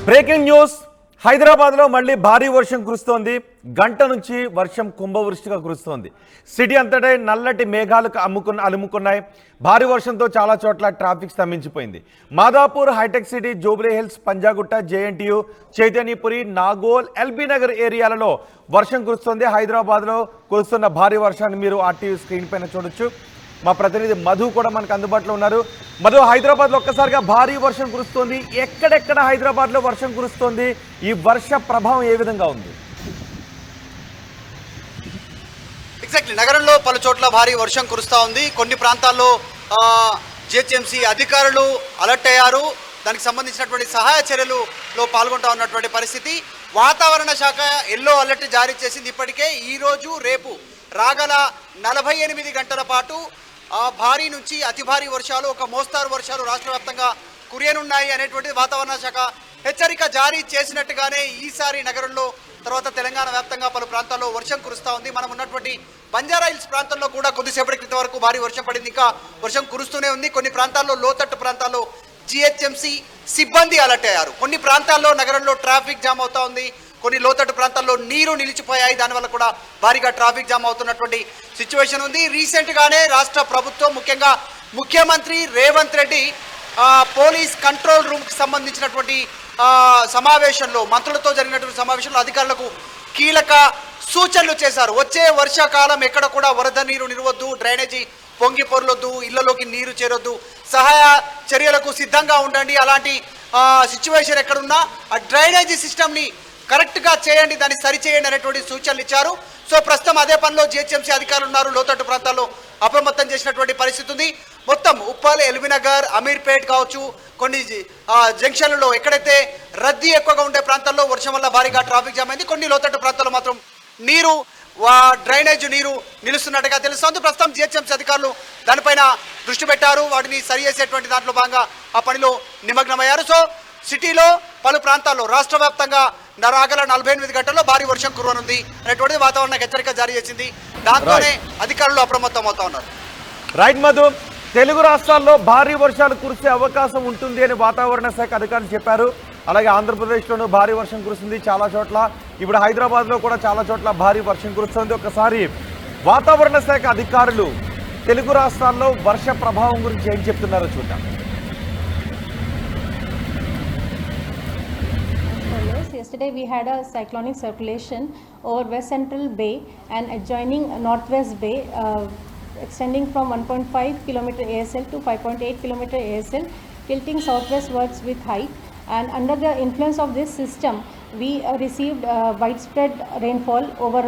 Breaking news హైదరాబాద్లో మళ్ళీ భారీ వర్షం కురుస్తోంది. గంట నుంచి వర్షం కుంభవృష్టిగా కురుస్తోంది. సిటీ అంతటా నల్లటి మేఘాలు అలుముకున్నాయి. భారీ వర్షంతో చాలా చోట్ల ట్రాఫిక్ స్తంభించిపోయింది. మాదాపూర్, హైటెక్ సిటీ, జూబ్లీ హిల్స్, పంజాగుట్ట, జేఎన్టీయూ, చైతన్యపురి, నాగోల్, ఎల్బీ నగర్ ఏరియాలలో వర్షం కురుస్తోంది. హైదరాబాద్లో కురుస్తున్న భారీ వర్షాన్ని మీరు ఆర్టీవీ స్క్రీన్ పైన చూడొచ్చు. మా ప్రతినిధి మధు కూడా మనకు అందుబాటులో ఉన్నారు. మధు, హైదరాబాద్లో ఒక్కసారిగా భారీ వర్షం కురుస్తోంది. ఎక్కడెక్కడ హైదరాబాద్లో వర్షం కురుస్తోంది? ఈ వర్ష ప్రభావం ఏ విధంగా ఉంది? ఎగ్జాక్ట్లీ, నగరంలో పలు చోట్ల భారీ వర్షం కురుస్తూ ఉంది. కొన్ని ప్రాంతాల్లో జిహెచ్ఎంసీ అధికారులు అలర్ట్ అయ్యారు. దానికి సంబంధించినటువంటి సహాయ చర్యలలో పాల్గొంటూ ఉన్నటువంటి పరిస్థితి. వాతావరణ శాఖ ఎల్లో అలర్ట్ జారీ చేసింది. ఇప్పటికే ఈరోజు రేపు రాగల 48 గంటల పాటు భారీ నుంచి అతి భారీ వర్షాలు, ఒక మోస్తారు వర్షాలు రాష్ట్ర వ్యాప్తంగా కురియనున్నాయి అనేటువంటిది వాతావరణ శాఖ హెచ్చరిక జారీ చేసినట్టుగానే ఈసారి నగరంలో తర్వాత తెలంగాణ వ్యాప్తంగా పలు ప్రాంతాల్లో వర్షం కురుస్తూ ఉంది. మనం ఉన్నటువంటి బంజారా హిల్స్ ప్రాంతంలో కూడా కొద్దిసేపటి క్రితం వరకు భారీ వర్షం పడింది. ఇంకా వర్షం కురుస్తూనే ఉంది. కొన్ని ప్రాంతాల్లో, లోతట్టు ప్రాంతాల్లో జిహెచ్ఎంసీ సిబ్బంది అలర్ట్ అయ్యారు. కొన్ని ప్రాంతాల్లో నగరంలో ట్రాఫిక్ జామ్ అవుతా ఉంది. కొన్ని లోతట్టు ప్రాంతాల్లో నీరు నిలిచిపోయాయి. దానివల్ల కూడా భారీగా ట్రాఫిక్ జామ్ అవుతున్నటువంటి సిచ్యువేషన్ ఉంది. రీసెంట్గానే రాష్ట్ర ప్రభుత్వం, ముఖ్యంగా ముఖ్యమంత్రి రేవంత్ రెడ్డి పోలీస్ కంట్రోల్ రూమ్కి సంబంధించినటువంటి సమావేశంలో, మంత్రులతో జరిగినటువంటి సమావేశంలో అధికారులకు కీలక సూచనలు చేశారు. వచ్చే వర్షాకాలం ఎక్కడ కూడా వరద నీరు నిలవద్దు, డ్రైనేజీ పొంగి పొరలొద్దు, ఇళ్లలోకి నీరు చేరొద్దు, సహాయ చర్యలకు సిద్ధంగా ఉండండి. అలాంటి సిచ్యువేషన్ ఎక్కడున్నా ఆ డ్రైనేజీ సిస్టమ్ని కరెక్ట్గా చేయండి, దాన్ని సరిచేయండి అనేటువంటి సూచనలు ఇచ్చారు. సో ప్రస్తుతం అదే పనిలో జిహెచ్ఎంసీ అధికారులు ఉన్నారు. లోతట్టు ప్రాంతాల్లో అప్రమత్తం చేసినటువంటి పరిస్థితి ఉంది. మొత్తం ఉప్పల్, ఎల్బీ నగర్, అమీర్పేట్ కావచ్చు, కొన్ని జంక్షన్లలో ఎక్కడైతే రద్దీ ఎక్కువగా ఉండే ప్రాంతాల్లో వర్షం వల్ల భారీగా ట్రాఫిక్ జామ్ అయింది. కొన్ని లోతట్టు ప్రాంతాల్లో మాత్రం నీరు, డ్రైనేజ్ నీరు నిలుస్తున్నట్టుగా తెలుస్తోంది. ప్రస్తుతం జిహెచ్ఎంసీ అధికారులు దానిపైన దృష్టి పెట్టారు. వాటిని సరి చేసేటువంటి దాంట్లో భాగంగా ఆ పనిలో నిమగ్నమయ్యారు. సో సిటీలో పలు ప్రాంతాల్లో రాష్ట్ర వ్యాప్తంగా రాగల 48 గంటల్లో భారీ వర్షం కురవనుంది అనేటువంటిది వాతావరణ హెచ్చరిక జారీ చేసింది. దాంతోనే అధికారులు అప్రమత్తం అవుతా ఉన్నారు. రైట్ మధు, తెలుగు రాష్ట్రాల్లో భారీ వర్షాలు కురిసే అవకాశం ఉంటుంది అని వాతావరణ శాఖ అధికారులు చెప్పారు. అలాగే ఆంధ్రప్రదేశ్లోనూ భారీ వర్షం కురుస్తుంది చాలా చోట్ల. ఇప్పుడు హైదరాబాద్లో కూడా చాలా చోట్ల భారీ వర్షం కురుస్తుంది. ఒకసారి వాతావరణ శాఖ అధికారులు తెలుగు రాష్ట్రాల్లో వర్ష ప్రభావం గురించి ఏం చెప్తున్నారో చూద్దాం. Yesterday we had a cyclonic circulation over West Central Bay and adjoining Northwest Bay, extending from 1.5 km ASL to 5.8 km ASL, tilting southwestwards with height. And under the influence of this system, we received widespread rainfall over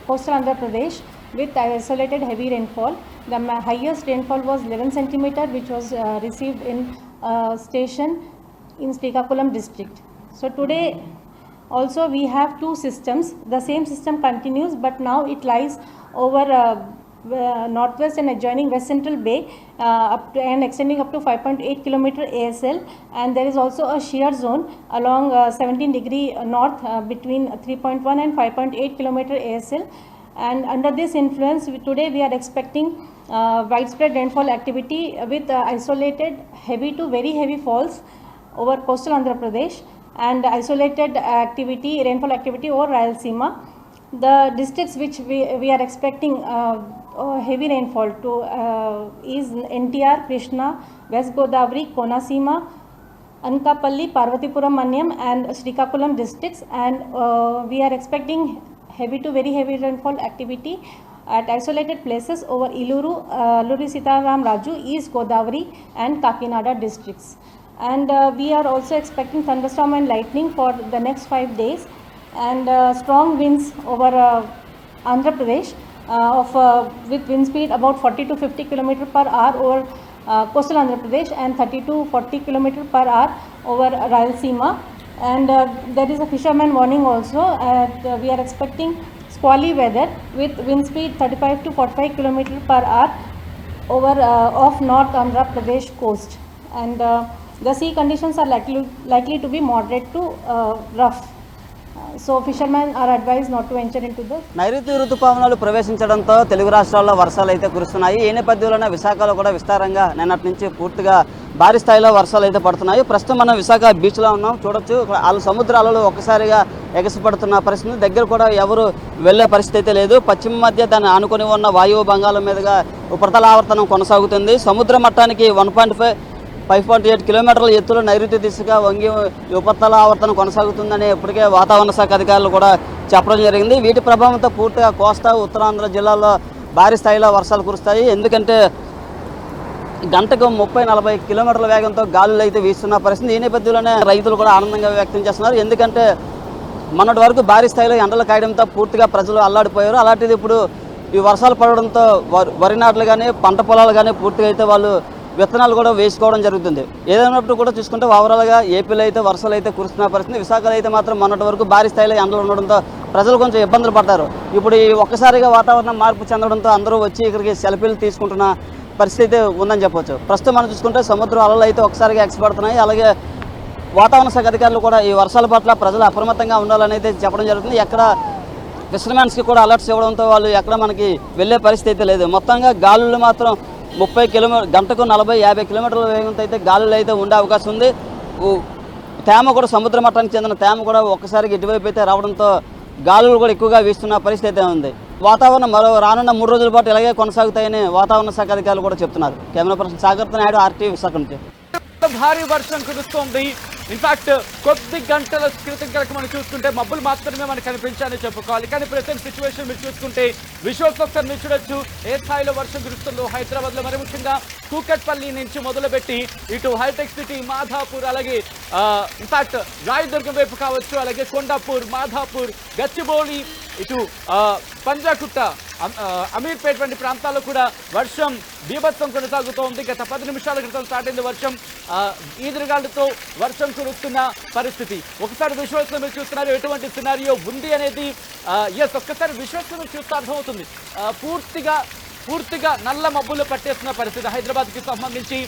coastal Andhra Pradesh with isolated heavy rainfall. The highest rainfall was 11 cm, which was received in station in Srikakulam district. So today also we have two systems. The same system continues, but now it lies over northwest and adjoining West Central Bay and extending up to 5.8 km ASL. And there is also a shear zone along 17° north between 3.1 and 5.8 km ASL. And under this influence, today we are expecting widespread rainfall activity with isolated heavy to very heavy falls over coastal Andhra Pradesh and isolated activity, rainfall activity over Rayalaseema. The districts which we are expecting heavy rainfall to is NTR, Krishna, West Godavari, Konaseema, Anakapalli, Parvatipuram, Manyam and Srikakulam districts. And we are expecting heavy to very heavy rainfall activity at isolated places over Iluru, Alluri Sitaram Raju, East Godavari and Kakinada districts. And we are also expecting thunderstorm and lightning for the next 5 days, and strong winds over Andhra Pradesh with wind speed about 40 to 50 km per hour over coastal Andhra Pradesh and 30 to 40 km per hour over Rayalaseema. And there is a fisherman warning also. We are expecting squally weather with wind speed 35 to 45 km per hour over off North Andhra Pradesh coast. And the sea conditions are likely to be moderate to rough. So fishermen are advised not to enter into the నైరుతి ఋతుపవనాలు ప్రవేశించడంతో తెలుగు రాష్ట్రాల్లో వర్షాలు అయితే కురుస్తున్నాయి. ఈ నేపథ్యంలోనే విశాఖలో కూడా విస్తారంగా నిన్నటి నుంచి పూర్తిగా భారీ స్థాయిలో వర్షాలు అయితే పడుతున్నాయి. ప్రస్తుతం మనం విశాఖ బీచ్లో ఉన్నాం. చూడొచ్చు వాళ్ళు సముద్రాలలో ఒక్కసారిగా ఎగసిపడుతున్న పరిస్థితి. దగ్గర కూడా ఎవరు వెళ్ళే పరిస్థితి అయితే లేదు. పశ్చిమ మధ్య దాన్ని ఆనుకొని ఉన్న వాయువు బంగాళం మీదుగా ఉపరితల ఆవర్తనం కొనసాగుతుంది. సముద్ర మట్టానికి 5.8 కిలోమీటర్ల ఎత్తులో నైరుతి దిశగా వంగి ఉపరితల ఆవర్తనం కొనసాగుతుందని ఇప్పటికే వాతావరణ శాఖ అధికారులు కూడా చెప్పడం జరిగింది. వీటి ప్రభావంతో పూర్తిగా కోస్తా ఉత్తరాంధ్ర జిల్లాల్లో భారీ స్థాయిలో వర్షాలు కురుస్తాయి. ఎందుకంటే గంటకు 30-40 కిలోమీటర్ల వేగంతో గాలులు అయితే వీస్తున్న పరిస్థితి. ఈ నేపథ్యంలోనే రైతులు కూడా ఆనందంగా వ్యక్తం చేస్తున్నారు. ఎందుకంటే మొన్నటి వరకు భారీ స్థాయిలో ఎండలు కాయడంతో పూర్తిగా ప్రజలు అల్లాడిపోయారు. అలాంటిది ఇప్పుడు ఈ వర్షాలు పడడంతో వరి నాట్లు కానీ పంట పొలాలు కానీ పూర్తిగా అయితే వాళ్ళు విత్తనాలు కూడా వేసుకోవడం జరుగుతుంది. ఏదైనప్పుడు కూడా చూసుకుంటే ఓవరాల్గా ఏపీలో అయితే వర్షాలు అయితే కురుస్తున్న పరిస్థితి. విశాఖలో అయితే మాత్రం మొన్నటి వరకు భారీ స్థాయిలో ఎండలు ఉండడంతో ప్రజలు కొంచెం ఇబ్బందులు పడ్డారు. ఇప్పుడు ఈ ఒక్కసారిగా వాతావరణం మార్పు చెందడంతో అందరూ వచ్చి ఇక్కడికి సెల్ఫీలు తీసుకుంటున్న పరిస్థితి అయితే ఉందని చెప్పొచ్చు. ప్రస్తుతం మనం చూసుకుంటే సముద్రం అలలు అయితే ఒకసారిగా ఎగసిపడుతున్నాయి. అలాగే వాతావరణ శాఖ అధికారులు కూడా ఈ వర్షాల పట్ల ప్రజలు అప్రమత్తంగా ఉండాలని అయితే చెప్పడం జరుగుతుంది. ఎక్కడ ఫిషర్మెన్స్కి కూడా అలర్ట్స్ ఇవ్వడంతో వాళ్ళు ఎక్కడ మనకి వెళ్ళే పరిస్థితి అయితే లేదు. మొత్తంగా గాలులు మాత్రం 30 కిలోమీటర్ గంటకు 40-50 కిలోమీటర్ల వేగంతో అయితే గాలులు అయితే ఉండే అవకాశం ఉంది. తేమ కూడా సముద్ర మట్టానికి చెందిన తేమ కూడా ఒక్కసారిగా ఇటువైపు అయితే రావడంతో గాలులు కూడా ఎక్కువగా వీస్తున్న పరిస్థితి అయితే ఉంది. వాతావరణం రానున్న 3 రోజుల పాటు ఇలాగే కొనసాగుతాయని వాతావరణ శాఖ అధికారులు కూడా చెప్తున్నారు. కెమెరా పర్సన్ సాగర్తో నాయుడు, ఆర్టీవీ విశాఖ నుంచి. భారీ వర్షం కురుస్తోంది. ఇన్ఫాక్ట్ కొద్ది గంటల క్రితం కనుక మనం చూసుకుంటే మబ్బులు మాత్రమే మనకు కనిపించాలని చెప్పుకోవాలి. కానీ ప్రజెంట్ సిచ్యువేషన్ మీరు చూసుకుంటే విజువల్స్ ఒకసారి మీరు చూడొచ్చు ఏ స్థాయిలో వర్షం కురుస్తుందో. హైదరాబాద్లో మరి ముఖ్యంగా కూకట్పల్లి నుంచి మొదలుపెట్టి ఇటు హైటెక్ సిటీ, మాధాపూర్, అలాగే ఇన్ఫాక్ట్ రాయదుర్గం వైపు కావచ్చు, అలాగే కొండాపూర్, మాధాపూర్, గచ్చిబౌలి, ఇటు పంజాకుట్ట, అమీర్పేట్ వంటి ప్రాంతాల్లో కూడా వర్షం బీభత్సం కొనసాగుతోంది. గత 10 నిమిషాల క్రితం స్టార్ట్ అయింది వర్షం. ఈదురుగాలులతో వర్షం కురుస్తున్న పరిస్థితి. ఒకసారి విజువల్స్ లో మీరు చూస్తున్నారు ఎటువంటి సినారియో ఉంది అనేది. ఒక్కసారి విజువల్స్ లో మీరు చూస్తే అర్థమవుతుంది. పూర్తిగా నల్ల మబ్బులు పట్టేస్తున్న పరిస్థితి హైదరాబాద్కి సంబంధించి.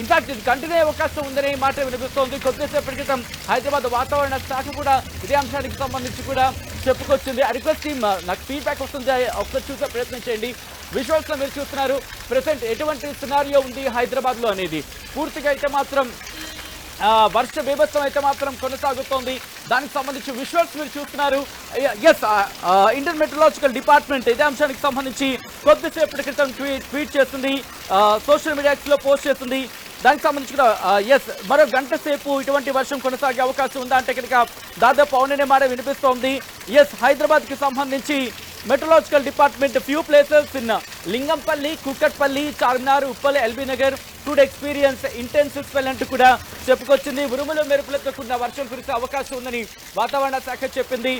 ఇన్ఫాక్ట్ ఇది కంటిన్యూ అయ్యే అవకాశం ఉందనే మాట వినిపిస్తోంది. కొద్దిసేపటి క్రితం హైదరాబాద్ వాతావరణ శాఖ కూడా ఇదే అంశానికి సంబంధించి కూడా చెప్పుకొచ్చింది. రిక్వెస్ట్ టీమ్ నాకు ఫీడ్బ్యాక్ వస్తుంది, ఒకసారి చూసే ప్రయత్నం చేయండి. విజువల్స్ లో మీరు చూస్తున్నారు ప్రెసెంట్ ఎటువంటి సినారియో ఉంది హైదరాబాద్లో అనేది. పూర్తిగా అయితే మాత్రం వర్ష బీభత్సం అయితే మాత్రం కొనసాగుతోంది. దానికి సంబంధించి విజువల్స్ మీరు చూస్తున్నారు. ఇండియన్ మెట్రలాజికల్ డిపార్ట్మెంట్ ఇదే అంశానికి సంబంధించి కొద్దిసేపటి క్రితం ట్వీట్ చేస్తుంది, సోషల్ మీడియాలో పోస్ట్ చేస్తుంది. దానికి సంబంధించి కూడా మరో గంట సేపు ఇటువంటి వర్షం కొనసాగే అవకాశం ఉందా అంటే కనుక దాదాపు అవుననే మాట వినిపిస్తోంది. హైదరాబాద్కి సంబంధించి meteorological department few places in Lingampally, Kukatpally, Charminar, Uppal, LB Nagar could experience intensive spell అంటూ కూడా చెప్పుకొచ్చింది. ఉరుములు మెరుపులతో కూడిన వర్షం కురిసే అవకాశం ఉందని వాతావరణ శాఖ చెప్పింది.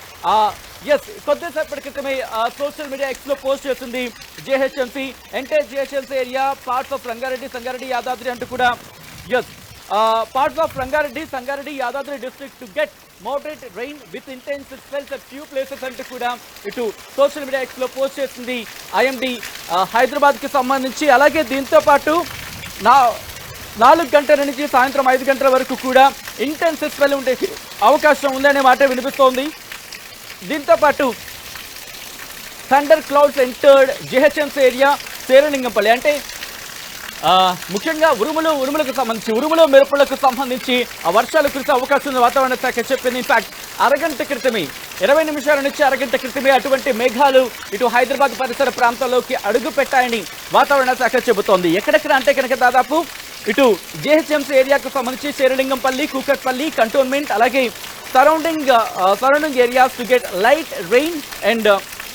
కొద్దిసేపటి క్రితమే సోషల్ మీడియా ఎక్స్లో పోస్ట్ చేసింది GHMC, entire GHMC area, parts of Rangareddy, Sangareddy, Yadadri అంటూ కూడా parts of Rangareddy, Sangareddy, Yadadri districts to get moderate rain with intense spells at few places అంటూ కూడా ఇటు సోషల్ మీడియా ఎక్స్లో పోస్ట్ చేసింది ఐఎండి హైదరాబాద్కి సంబంధించి. అలాగే దీంతో పాటు 4 గంటల నుంచి సాయంత్రం 5 గంటల వరకు కూడా ఇంటెన్స్ స్పెల్ ఉండే అవకాశం ఉందనే మాట వినిపిస్తోంది. దీంతో పాటు thunder clouds entered GHMC area, Serilingampally. అంటే ముఖ్యంగా ఉరుములు మెరుపులకు సంబంధించి ఆ వర్షాలు కురిసే అవకాశం ఉంది వాతావరణ శాఖ చెప్పింది. ఇన్ఫాక్ట్ అరగంట క్రితమే 20 నిమిషాల నుంచి అరగంట క్రితమే అటువంటి మేఘాలు ఇటు హైదరాబాద్ పరిసర ప్రాంతాల్లోకి అడుగు పెట్టాయని వాతావరణ శాఖ చెబుతోంది. ఎక్కడెక్కడ అంటే కనుక దాదాపు ఇటు జేహెచ్ఎంసీ ఏరియాకు సంబంధించి శేరలింగంపల్లి, కూకట్పల్లి, కంటోన్మెంట్, అలాగే surrounding areas to get light rain and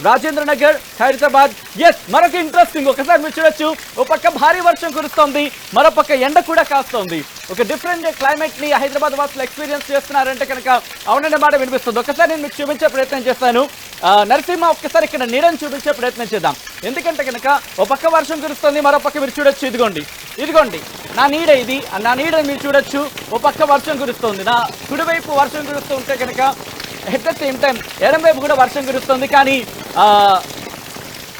Rajendra Nagar, Hyderabad. మరొక ఇంట్రెస్టింగ్, ఒకసారి మీరు చూడొచ్చు, ఒక పక్క భారీ వర్షం కురుస్తోంది, మరోపక్క ఎండ కూడా కాస్తోంది. ఒక డిఫరెంట్ క్లైమేట్ ని హైదరాబాద్ వాసులు ఎక్స్పీరియన్స్ చేస్తున్నారంటే కనుక అవుననే మాట వినిపిస్తుంది. ఒకసారి నేను మీకు చూపించే ప్రయత్నం చేస్తాను. నరసింహ, ఒక్కసారి ఇక్కడ నీడని చూపించే ప్రయత్నం చేద్దాం. ఎందుకంటే కనుక ఒక పక్క వర్షం కురుస్తుంది, మరో పక్క మీరు చూడొచ్చు, ఇదిగోండి నా నీడ, ఇది నా నీడని మీరు చూడొచ్చు. ఒక పక్క వర్షం కురుస్తుంది, నా కుడివైపు వర్షం కురుస్తూ ఉంటే కనుక ఎట్ ద సేమ్ టైం ఎడం వైపు కూడా వర్షం కురుస్తుంది. కానీ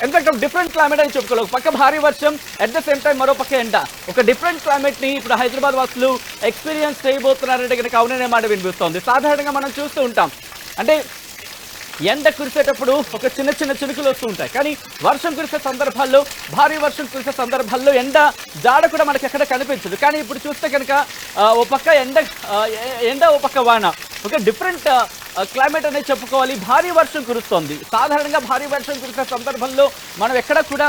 ఎందుకంటే డిఫరెంట్ క్లైమేట్ అని చెప్పుకోవాలి. ఒక పక్క భారీ వర్షం, అట్ ద సేమ్ టైం మరో పక్క ఎండ. ఒక డిఫరెంట్ క్లైమేట్ ని ఇప్పుడు హైదరాబాద్ వాసులు ఎక్స్పీరియన్స్ చేయబోతున్నారంటే కనుక అవుననే మాట వినిపిస్తోంది. సాధారణంగా మనం చూస్తూ ఉంటాం అంటే ఎండ కురిసేటప్పుడు ఒక చిన్న చిన్న చినుకులు వస్తూ ఉంటాయి, కానీ వర్షం కురిసే సందర్భాల్లో, భారీ వర్షం కురిసే సందర్భాల్లో ఎండ జాడ కూడా మనకి ఎక్కడ కనిపించదు. కానీ ఇప్పుడు చూస్తే కనుక ఓ పక్క ఎండ ఓ పక్క వాన, ఒక డిఫరెంట్ క్లైమేట్ అనేది చెప్పుకోవాలి. భారీ వర్షం కురుస్తోంది. సాధారణంగా భారీ వర్షం కురిసే సందర్భంలో మనం ఎక్కడ కూడా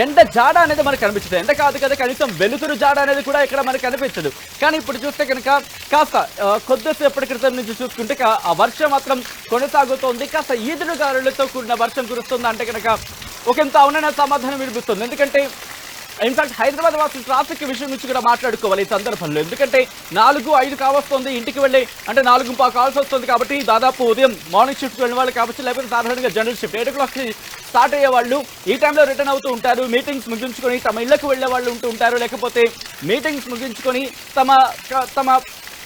ఎండ జాడ అనేది మనకు కనిపించదు. ఎండ కాదు కదా, కనీసం వెలుతురు జాడ అనేది కూడా ఇక్కడ మనకు కనిపించదు. కానీ ఇప్పుడు చూస్తే కనుక కాస్త కొద్దిసేపటి క్రితం నుంచి చూసుకుంటే ఆ వర్షం మాత్రం కొనసాగుతోంది. కాస్త ఈదురుగాలులతో కూడిన వర్షం కురుస్తుంది అంటే కనుక ఒకంత అవునైన సమాధానం వినిపిస్తుంది. ఎందుకంటే ఇన్ఫాక్ట్ హైదరాబాద్ వాసులు ట్రాఫిక్ విషయం నుంచి కూడా మాట్లాడుకోవాలి ఈ సందర్భంలో. ఎందుకంటే 4-5 కావస్తుంది, ఇంటికి వెళ్ళి అంటే 4:15 కావాల్సి వస్తుంది. కాబట్టి దాదాపు ఉదయం మార్నింగ్ షిఫ్ట్కి వెళ్ళిన వాళ్ళు కావచ్చు, లేకపోతే సాధారణంగా జనరల్ షిఫ్ట్ 8 o'clockకి స్టార్ట్ అయ్యే వాళ్ళు ఈ టైంలో రిటర్న్ అవుతూ ఉంటారు. మీటింగ్స్ ముగించుకొని తమ ఇళ్లకు వెళ్ళే వాళ్ళు ఉంటూ ఉంటారు, లేకపోతే మీటింగ్స్ ముగించుకొని తమ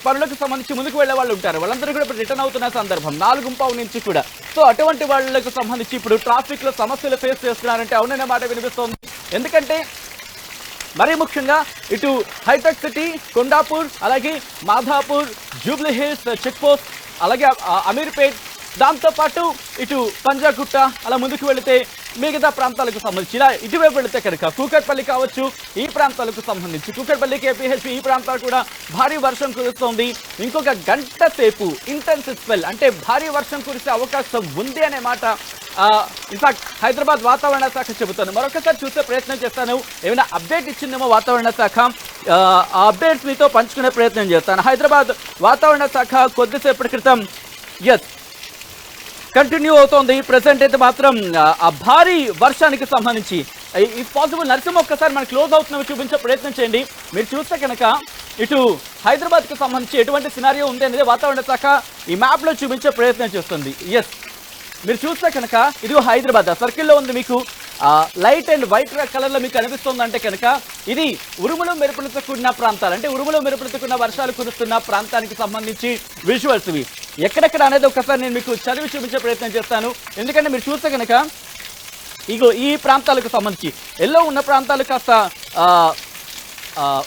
పనులకు సంబంధించి ముందుకు వెళ్ళే వాళ్ళు ఉంటారు. వాళ్ళందరూ కూడా ఇప్పుడు రిటర్న్ అవుతున్న సందర్భం 4:15 నుంచి కూడా. సో అటువంటి వాళ్ళకు సంబంధించి ఇప్పుడు ట్రాఫిక్లో సమస్యలు ఫేస్ చేస్తున్నారంటే అవుననే మాట వినిపిస్తోంది. ఎందుకంటే మరీ ముఖ్యంగా ఇటు హైటెక్ సిటీ, కొండాపూర్, అలాగే మాధాపూర్, జూబ్లీ హిల్స్ చెక్ పోస్ట్, అలాగే అమీర్పేట్, దాంతోపాటు ఇటు పంజాగుట్ట అలా ముందుకు వెళితే మిగతా ప్రాంతాలకు సంబంధించి ఇలా ఇటువైపు వెళితే కనుక కూకట్పల్లి కావచ్చు, ఈ ప్రాంతాలకు సంబంధించి కూకట్పల్లి, కేపీహెచ్పి ఈ ప్రాంతాలు కూడా భారీ వర్షం కురుస్తోంది. ఇంకొక గంట సేపు ఇంటెన్సివ్ స్పెల్ అంటే భారీ వర్షం కురిసే అవకాశం ఉంది అనే మాట ఇన్ఫాక్ట్ హైదరాబాద్ వాతావరణ శాఖ చెబుతాను. మరొకసారి చూసే ప్రయత్నం చేస్తాను, ఏమైనా అప్డేట్ ఇచ్చిందేమో వాతావరణ శాఖ. ఆ అప్డేట్స్ మీతో పంచుకునే ప్రయత్నం చేస్తాను. హైదరాబాద్ వాతావరణ శాఖ కొద్దిసేపటి క్రితం కంటిన్యూ అవుతోంది. ప్రెసెంట్ అయితే మాత్రం ఆ భారీ వర్షానికి సంబంధించి ఇఫ్ పాసిబుల్ నరసింహ ఒక్కసారి మనకు క్లోజ్ అవుతున్నవి చూపించే ప్రయత్నం చేయండి. మీరు చూస్తే కనుక ఇటు హైదరాబాద్కి సంబంధించి ఎటువంటి సినారియో ఉంది అనేది వాతావరణ శాఖ ఈ మ్యాప్లో చూపించే ప్రయత్నం చేస్తుంది. ఎస్, మీరు చూస్తే కనుక ఇది హైదరాబాద్ సర్కిల్లో ఉంది, మీకు లైట్ అండ్ వైట్ కలర్లో మీకు కనిపిస్తుంది. అంటే కనుక ఇది ఉరుములు మెరుపులతో కూడిన ప్రాంతాలు, అంటే ఉరుములు మెరుపులతో కూడిన వర్షాలు కురుస్తున్న ప్రాంతానికి సంబంధించి విజువల్స్ ఇవి. ఎక్కడెక్కడ అనేది ఒకసారి నేను మీకు చదివి చూపించే ప్రయత్నం చేస్తాను. ఎందుకంటే మీరు చూస్తే కనుక ఇగో ఈ ప్రాంతాలకు సంబంధించి ఎల్లో ఉన్న ప్రాంతాలు కాస్త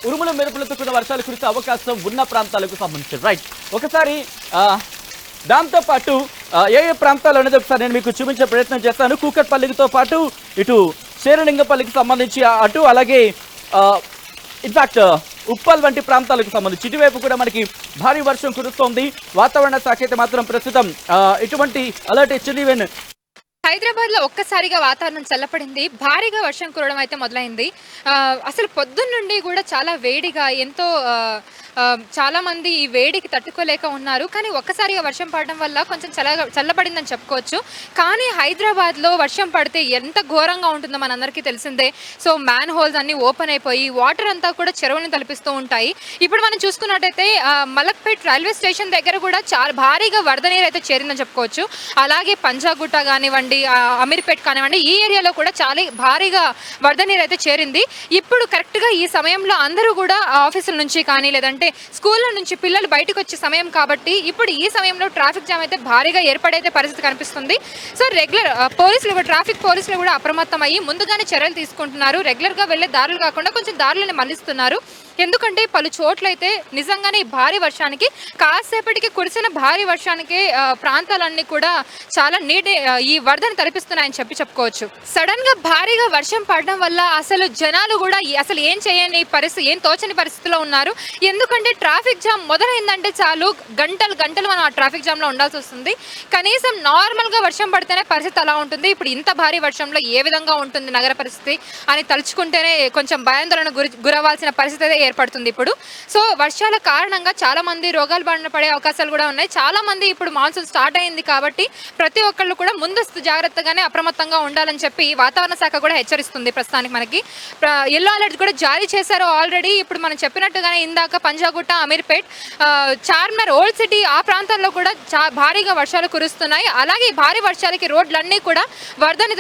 ఉరుములు మెరుపులతో కూడిన వర్షాలు కురిసే అవకాశం ఉన్న ప్రాంతాలకు సంబంధించి రైట్. ఒకసారి దాంతోపాటు ఏ ప్రాంతాలు అనేది ఒకసారి నేను మీకు చూపించే ప్రయత్నం చేస్తాను. కూకట్పల్లితో పాటు ఇటు శేరలింగపల్లికి సంబంధించి అటు, అలాగే ఇన్ఫాక్ట్ ఉప్పల్ వంటి ప్రాంతాలకు సంబంధించి ఇటువైపు కూడా మనకి భారీ వర్షం కురుస్తోంది. వాతావరణ శాఖ అయితే మాత్రం ప్రస్తుతం ఇటువంటి అలర్ట్ ఇచ్చింది. ఈవెన్ హైదరాబాద్లో ఒక్కసారిగా వాతావరణం చల్లపడింది, భారీగా వర్షం కురవడం అయితే మొదలైంది. అసలు పొద్దున్న నుండి కూడా చాలా వేడిగా ఎంతో చాలామంది ఈ వేడికి తట్టుకోలేక ఉన్నారు. కానీ ఒక్కసారిగా వర్షం పడడం వల్ల కొంచెం చల్లబడిందని చెప్పుకోవచ్చు. కానీ హైదరాబాద్లో వర్షం పడితే ఎంత ఘోరంగా ఉంటుందో మనందరికీ తెలిసిందే. సో మ్యాన్ హోల్స్ అన్నీ ఓపెన్ అయిపోయి వాటర్ అంతా కూడా చెరువులను తలపిస్తూ ఉంటాయి. ఇప్పుడు మనం చూసుకున్నట్టయితే మలక్పేట్ రైల్వే స్టేషన్ దగ్గర కూడా చాలా భారీగా వరద నీరు అయితే చేరిందని చెప్పుకోవచ్చు. అలాగే పంజాగుట్ట కానివ్వండి, అమీర్పేట్ కానివ్వండి, ఈ ఏరియాలో కూడా చాలా భారీగా వరద నీరు అయితే చేరింది. ఇప్పుడు కరెక్ట్గా ఈ సమయంలో అందరూ కూడా ఆఫీసుల నుంచి కానీ లేదంటే స్కూళ్ళ నుంచి పిల్లలు బయటకు వచ్చే సమయం కాబట్టి ఇప్పుడు ఈ సమయంలో ట్రాఫిక్ జామ్ అయితే భారీగా ఏర్పడైతే పరిస్థితి కనిపిస్తుంది. సో రెగ్యులర్ పోలీసులు, ట్రాఫిక్ పోలీసులు కూడా అప్రమత్తం అయ్యి ముందుగానే చర్యలు తీసుకుంటున్నారు. రెగ్యులర్గా వెళ్ళే దారులు కాకుండా కొంచెం దారులను మళ్లిస్తున్నారు. ఎందుకంటే పలు చోట్లయితే నిజంగానే భారీ వర్షానికి, కాసేపటికి కురిసిన భారీ వర్షానికి ప్రాంతాలన్నీ కూడా చాలా ఈ వరదను తలపిస్తున్నాయని చెప్పుకోవచ్చు. సడన్ గా భారీగా వర్షం పడడం వల్ల అసలు జనాలు కూడా అసలు ఏం చేయని పరిస్థితి, ఏం తోచని పరిస్థితిలో ఉన్నారు. ఎందుకంటే ట్రాఫిక్ జామ్ మొదలైందంటే చాలు గంటలు మనం ఆ ట్రాఫిక్ జామ్ లో ఉండాల్సి వస్తుంది. కనీసం నార్మల్ గా వర్షం పడితేనే పరిస్థితి అలా ఉంటుంది. ఇప్పుడు ఇంత భారీ వర్షంలో ఏ విధంగా ఉంటుంది నగర పరిస్థితి అని తలుచుకుంటేనే కొంచెం భయాందోళన గురవాల్సిన పరిస్థితి ఏర్పడుతుంది ఇప్పుడు. సో వర్షాల కారణంగా చాలా మంది రోగాలు బారిన పడే అవకాశాలు కూడా ఉన్నాయి. చాలా మంది ఇప్పుడు మాన్సూన్ స్టార్ట్ అయింది కాబట్టి ప్రతి ఒక్కళ్ళు కూడా ముందస్తు జాగ్రత్తగానే అప్రమత్తంగా ఉండాలని చెప్పి వాతావరణ శాఖ కూడా హెచ్చరిస్తుంది. ప్రస్తుతానికి మనకి ఎల్లో అలర్ట్ కూడా జారీ చేశారు ఆల్రెడీ. ఇప్పుడు మనం చెప్పినట్టుగానే ఇందాక పంజాగుట్ట, అమీర్పేట్, చార్మినార్, ఓల్డ్ సిటీ ఆ ప్రాంతాల్లో కూడా భారీగా వర్షాలు కురుస్తున్నాయి. అలాగే భారీ వర్షాలకి రోడ్లన్నీ కూడా వరదని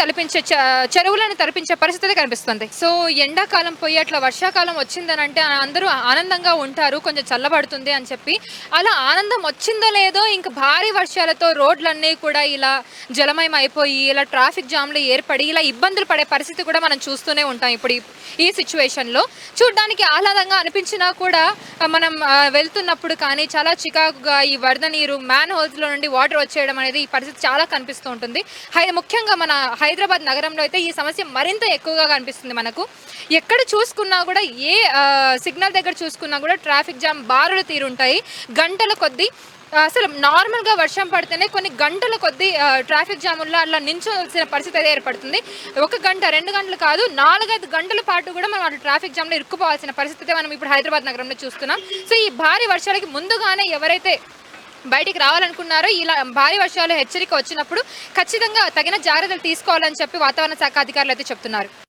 చెరువులను తలపించే పరిస్థితి కనిపిస్తుంది. సో ఎండాకాలం పోయి అట్లా వర్షాకాలం వచ్చిందని అంటే మన అందరూ ఆనందంగా ఉంటారు, కొంచెం చల్లబడుతుంది అని చెప్పి. అలా ఆనందం వచ్చిందో లేదో ఇంకా భారీ వర్షాలతో రోడ్లన్నీ కూడా ఇలా జలమయం అయిపోయి ఇలా ట్రాఫిక్ జామ్లు ఏర్పడి ఇలా ఇబ్బందులు పడే పరిస్థితి కూడా మనం చూస్తూనే ఉంటాం ఇప్పుడు ఈ సిచ్యువేషన్లో. చూడ్డానికి ఆహ్లాదంగా అనిపించినా కూడా మనం వెళ్తున్నప్పుడు కానీ చాలా చికాకుగా ఈ వరద నీరు మ్యాన్ హోల్స్లో నుండి వాటర్ వచ్చేయడం అనేది ఈ పరిస్థితి చాలా కనిపిస్తూ ఉంటుంది. ముఖ్యంగా మన హైదరాబాద్ నగరంలో అయితే ఈ సమస్య మరింత ఎక్కువగా కనిపిస్తుంది మనకు. ఎక్కడ చూసుకున్నా కూడా ఏ సిగ్నల్ దగ్గర చూసుకున్నా కూడా ట్రాఫిక్ జామ్ బారులు తీరుంటాయి. గంటల కొద్దీ అసలు నార్మల్గా వర్షం పడితేనే కొన్ని గంటల కొద్దీ ట్రాఫిక్ జాముల్లో అలా నించోవలసిన పరిస్థితి అయితే ఏర్పడుతుంది. 1 గంట 2 గంటలు కాదు 4-5 గంటల పాటు కూడా మనం అటు ట్రాఫిక్ జామ్లో ఇరుక్కుపోవాల్సిన పరిస్థితి మనం ఇప్పుడు హైదరాబాద్ నగరంలో చూస్తున్నాం. సో ఈ భారీ వర్షాలకి ముందుగానే ఎవరైతే బయటికి రావాలనుకున్నారో ఇలా భారీ వర్షాలు హెచ్చరిక వచ్చినప్పుడు ఖచ్చితంగా తగిన జాగ్రత్తలు తీసుకోవాలని చెప్పి వాతావరణ శాఖ అధికారులు అయితే చెప్తున్నారు.